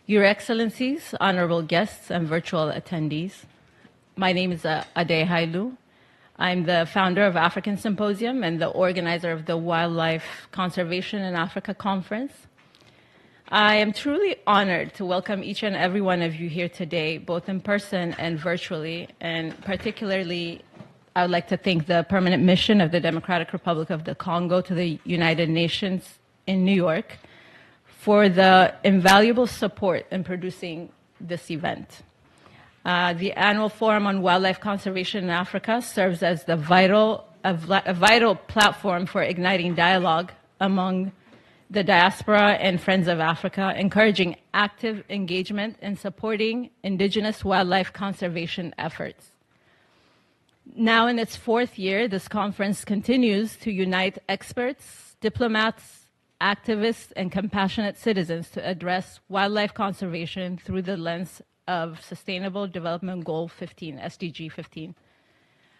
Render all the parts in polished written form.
Your Excellencies, honorable guests, and virtual attendees, my name is Ade Hailu. I'm the founder of African Symposium and the organizer of the Wildlife Conservation in Africa Conference. I am truly honored to welcome each and every one of you here today, both in person and virtually, and particularly I would like to thank the Permanent Mission of the Democratic Republic of the Congo to the United Nations in New York for the invaluable support in producing this event. The annual Forum on Wildlife Conservation in Africa serves as a vital platform for igniting dialogue among the diaspora and Friends of Africa, encouraging active engagement in supporting indigenous wildlife conservation efforts. Now in its fourth year, this conference continues to unite experts, diplomats, activists, and compassionate citizens to address wildlife conservation through the lens of Sustainable Development Goal 15, SDG 15.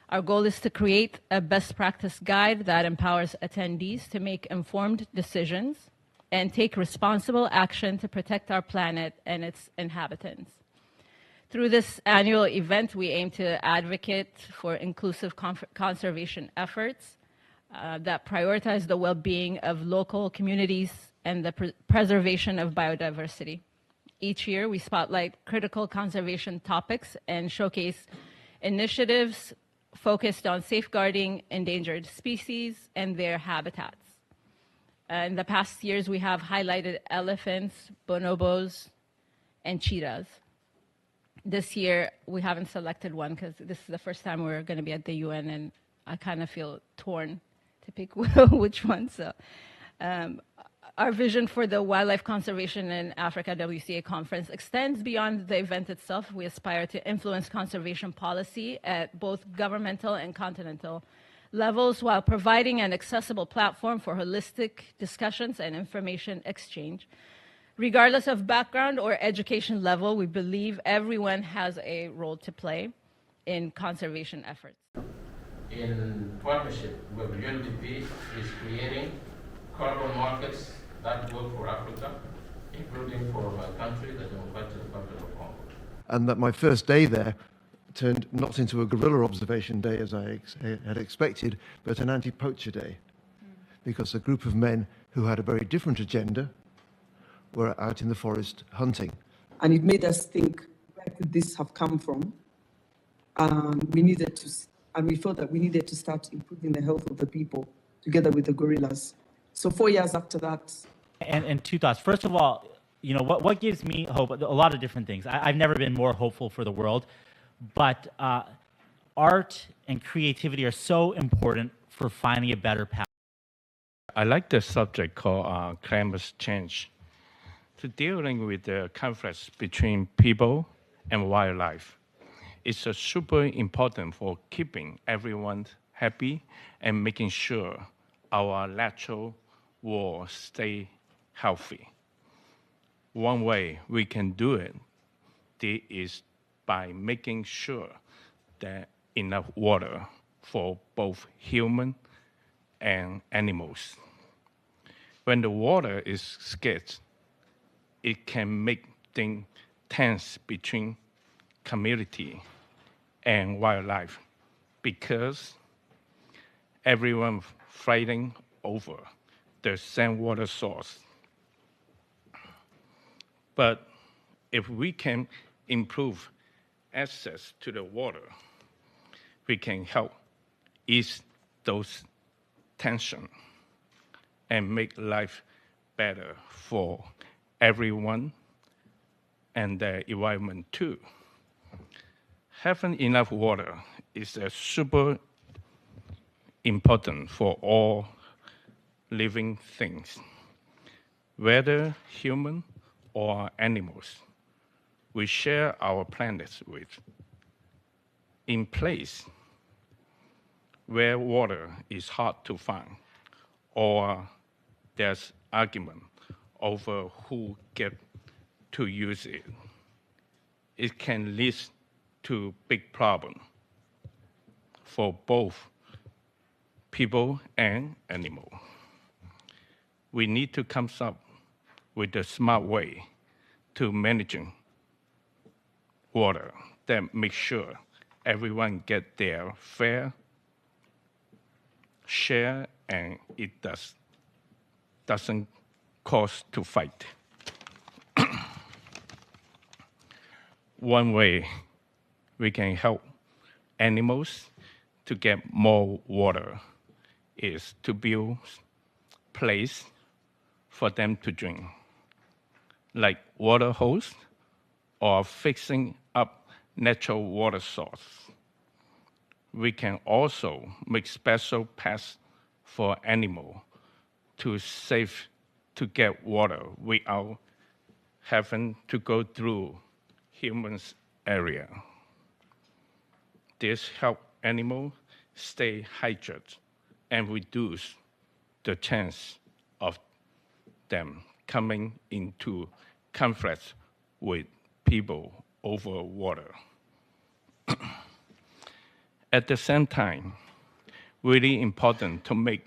Our goal is to create a best practice guide that empowers attendees to make informed decisions and take responsible action to protect our planet and its inhabitants. Through this annual event, we aim to advocate for inclusive conservation efforts that prioritize the well-being of local communities and the preservation of biodiversity. Each year, we spotlight critical conservation topics and showcase initiatives focused on safeguarding endangered species and their habitats. In the past years, we have highlighted elephants, bonobos, and cheetahs. This year, we haven't selected one because this is the first time we're going to be at the UN, and I kind of feel torn to pick which one. So, our vision for the Wildlife Conservation in Africa WCA conference extends beyond the event itself. We aspire to influence conservation policy at both governmental and continental levels while providing an accessible platform for holistic discussions and information exchange. Regardless of background or education level, we believe everyone has a role to play in conservation efforts. In partnership with UNDP is creating carbon markets that work for Africa, including for my country, the Democratic Republic of Congo. And that my first day there turned not into a guerrilla observation day as I had expected, but an anti-poacher day. Because a group of men who had a very different agenda were out in the forest hunting. And it made us think, where could this have come from? We felt that we needed to start improving the health of the people together with the gorillas. So 4 years after that. And two thoughts. First of all, you know, what gives me hope? A lot of different things. I've never been more hopeful for the world, but art and creativity are so important for finding a better path. I like the subject called climate change. To dealing with the conflicts between people and wildlife. It's super important for keeping everyone happy and making sure our natural world stay healthy. One way we can do it is by making sure that enough water for both human and animals. When the water is scarce, it can make things tense between community and wildlife because everyone fighting over the same water source. But if we can improve access to the water, we can help ease those tensions and make life better for everyone and the environment too. Having enough water is super important for all living things, whether human or animals we share our planets with. In place where water is hard to find or there's argument over who get to use it, it can lead to big problem for both people and animal. We need to come up with a smart way to managing water that make sure everyone get their fair share and it doesn't cause to fight. One way we can help animals to get more water is to build place for them to drink, like water hose or fixing up natural water source. We can also make special paths for animal to get water without having to go through humans' area. This help animals stay hydrated and reduce the chance of them coming into conflict with people over water. At the same time, really important to make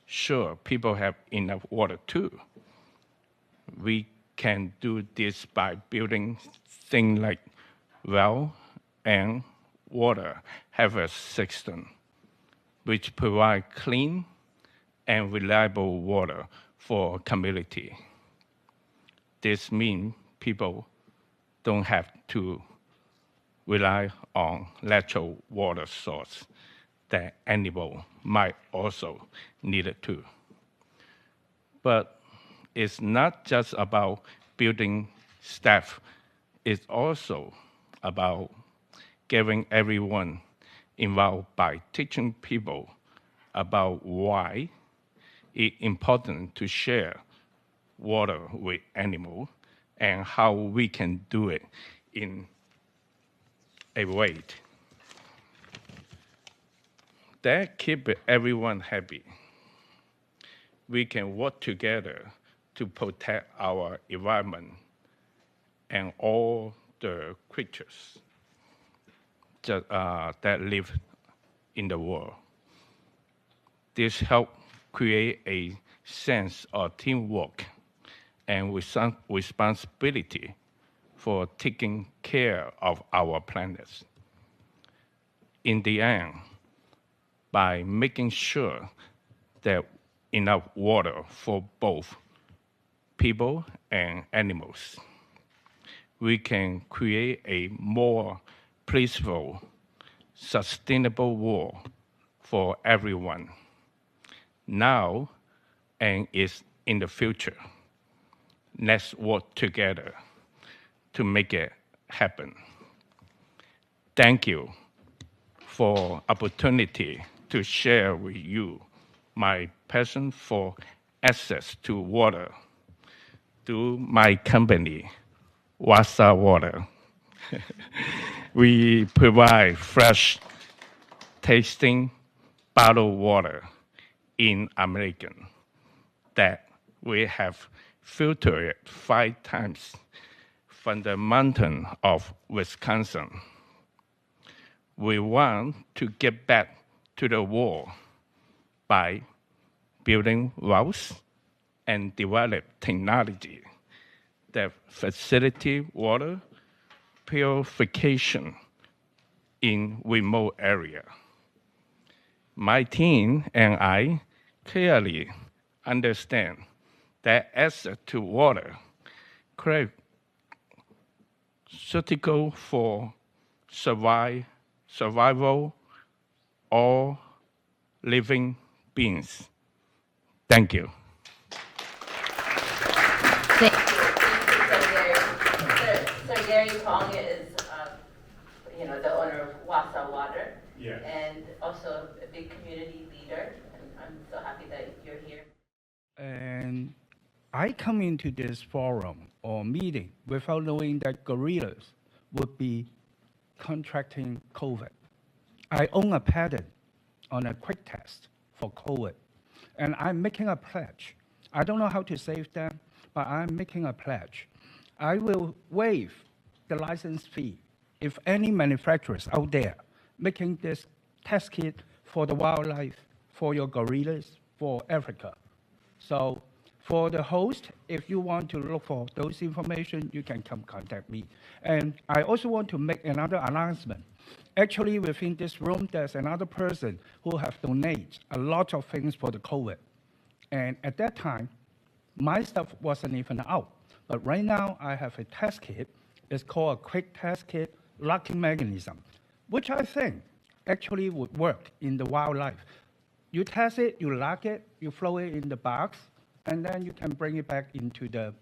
sure people have enough water too. We can do this by building things like well and water harvest system, which provide clean and reliable water for community. This means people don't have to rely on natural water source that animal might also need it too. But it's not just about building staff, it's also about giving everyone involved by teaching people about why it's important to share water with animals and how we can do it in a way that keeps everyone happy. We can work together to protect our environment and all the creatures that live in the world. This helps create a sense of teamwork and responsibility for taking care of our planet. In the end, by making sure that enough water for both people and animals, we can create a more peaceful, sustainable world for everyone, now and is in the future. Let's work together to make it happen. Thank you for opportunity to share with you my passion for access to water through my company, Wasa Water. We provide fresh tasting bottled water in American that we have filtered 5 times from the mountain of Wisconsin. We want to get back to the world by building wells and develop technology that facilitate water purification in remote area. My team and I clearly understand that access to water critical for survival all living beings. Thank you. Sir Gary Tong is, the owner of Wasa Water, Yeah. and also a big community leader. And I'm so happy that you're here. And I come into this forum or meeting without knowing that gorillas would be contracting COVID. I own a patent on a quick test for COVID, and I'm making a pledge. I don't know how to save them, but I'm making a pledge. I will waive the license fee if any manufacturers out there making this test kit for the wildlife, for your gorillas, for Africa. So for the host if you want to look for those information, you can come contact me. And I also want to make another announcement. Actually, within this room, there's another person who have donated a lot of things for the COVID. And at that time, my stuff wasn't even out. But right now, I have a test kit. It's called a quick test kit locking mechanism, which I think actually would work in the wildlife. You test it, you lock it, you throw it in the box, and then you can bring it back into the,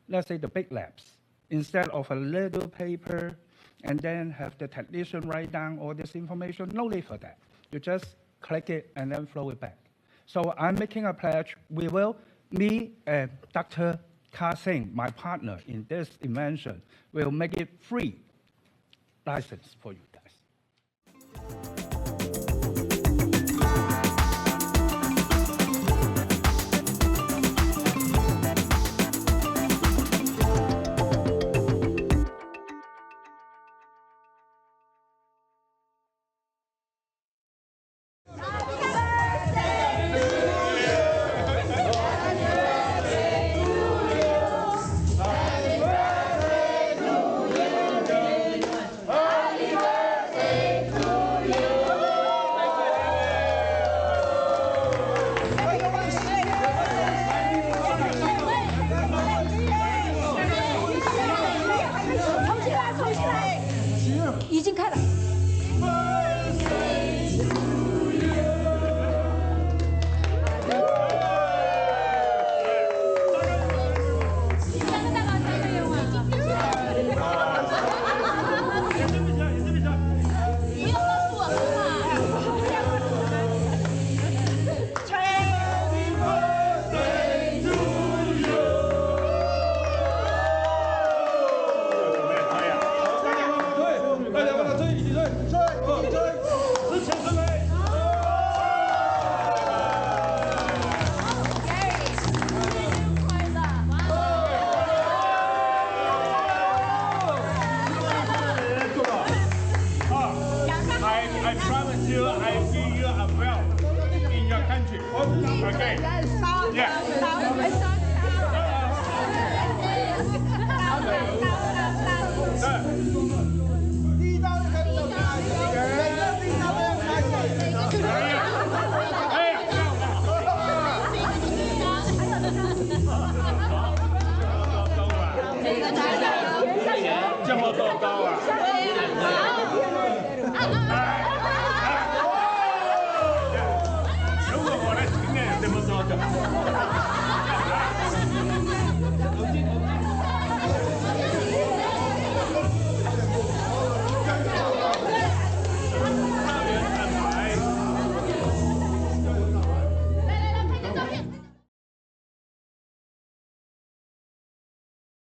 let's say, the big labs. Instead of a little paper, and then have the technician write down all this information, no need for that. You just click it and then throw it back. So I'm making a pledge. We will, me and Dr. Ka Singh, my partner in this invention, will make it free license for you guys. I promise you, I give you a well in your country. Okay. Yeah.